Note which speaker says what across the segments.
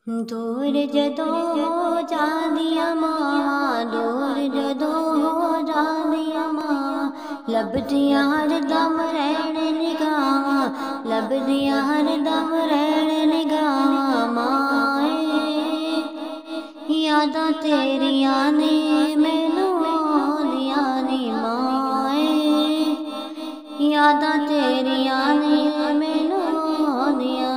Speaker 1: दूर जदों हो जांदियां मां, दूर जदों हो जांदियां मां, लभदियां हरदम रहण निगाहां, लभदियां हरदम रहण निगाहां। माए यादां तेरियां ने मैनूं आउंदियां नी माए, यादां तेरियां ने मैनूं आउंदियां।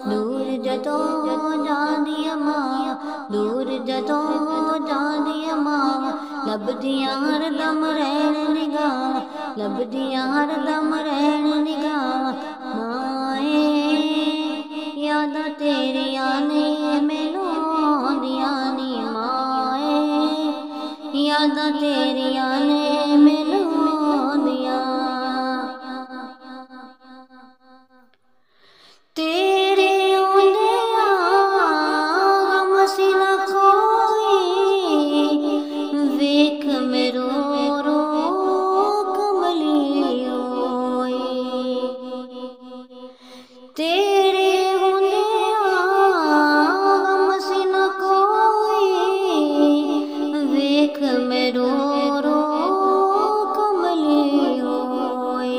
Speaker 1: दूर जदों हो जांदियां मां, दूर जदों हो जांदियां मां, लभदियां हरदम रहण निगाहां, लभदियां हरदम रहण निगाहां। माए यादां तेरियां ने मैनूं आउंदियां नी माए, यादां तेरियां ने मैनूं आउंदियां। तेरे आउंदियां गम सी ना कोई, वेख मैं रो रो कमली होई। तेरे आउंदियां गम सी ना कोई, वेख मैं रो रो कमली होई।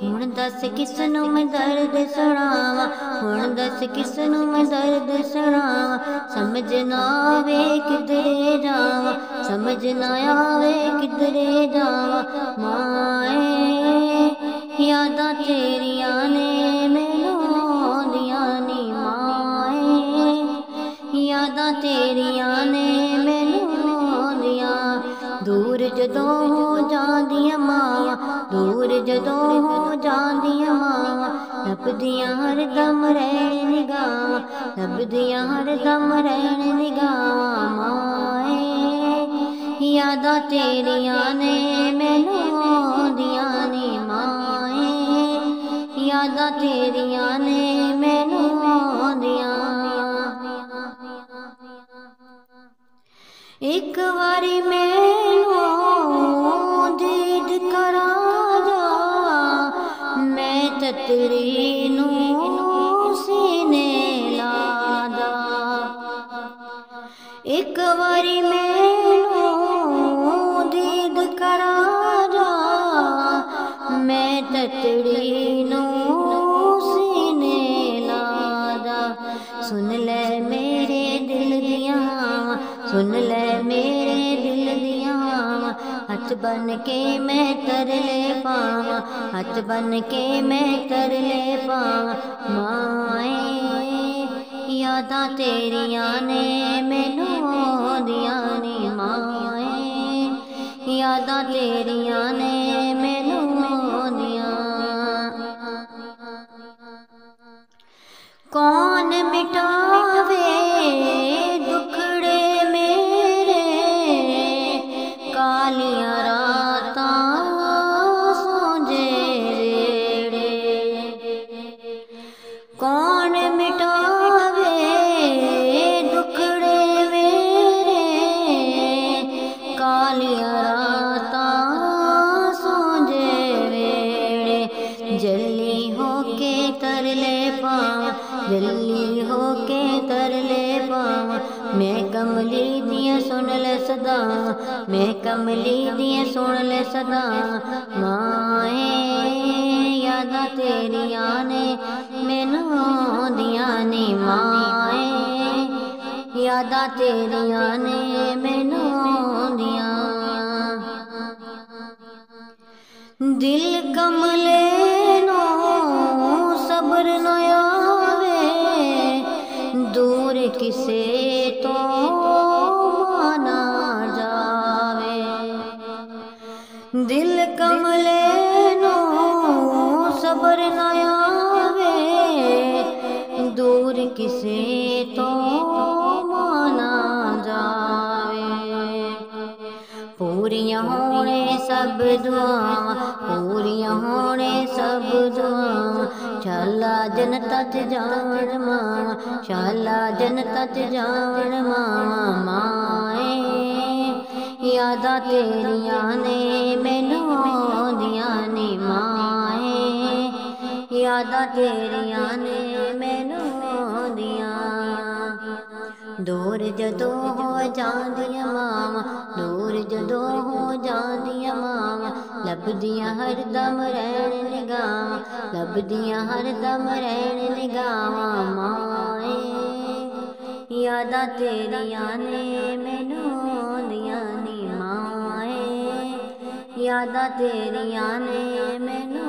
Speaker 1: हुण दस किसनूं मैं दर्द सुणावां, हुण दस किसनूं मैं दर्द सुणावां, समझ ना आवे किधरे जावां, समझ ना आवे किधरे जावां। माए यादां तेरियां ने मैनूं आउंदियां नी माए, यादां तेरियां ने मैनूं आउंदियां। दूर जदों हो जांदियां मां, दूर जदों हो जांदियां मां, लभदियां हरदम रहण निगाहां, लभदियां हरदम रहण निगाहां। माए यादां तेरियां ने मैनूं आउंदियां नी माए, यादां तेरियां ने मैनूं आउंदियां। एक वारी मैनूं दीद करा जा, मैं ततरी नूं सीने लादा। एक वारी मैनूं दीद करा जा, मैं ततरी नूं सीने लादा। सुन ले मेरे दिल दियां, सुन ले मेरे दिल दियां, हथ बन के मैं तरले पावां, हथ बन के मैं तरले पावां। माए यादां तेरियां ने मैनूं आउंदियां नी माए, यादां तेरियां ने मैनूं आउंदियां। कौन मिटावे दुखड़े मेरे, कालियां रातां सौंजे वेड़े। कौन मिटावे दुखड़े मेरे, कालियां रातां सौंजे वेड़े। जल्ली होके तरले पावां, जल्ली होके तरले पावां, मैं कमली दियां सुन ले सदावां, मैं कमली दियां सुन ले सदावां। माए यादां तेरियां ने मैनूं आउंदियां नी माए, यादां तेरियां ने मैनूं आउंदियां। दिल कमले नूं सब्र ना आवे, दूर किसे तो माना जावे। दिल कमले नूं सब्र ना आवे, दूर किसे तो माना जावे। पूरियां होणे सब दुआवां, पूरियां होणे सब दुआवां, शाला जन्नतां च जाण मावां, शाला जन्नतां च जाण मावां। माए यादां तेरियां ने मैनूं आउंदियां नी माए, यादां तेरियां ने मैनूं आउंदियां। दूर जदों हो जांदियां मावां, दूर जदों हो जांदियां मावां, लभदियां हरदम रैण निगावां, लभदियां हरदम रैण निगावां। माए यादां तेरियां ने मैनू आउंदियां नी माए, यादां तेरियां ने मैनू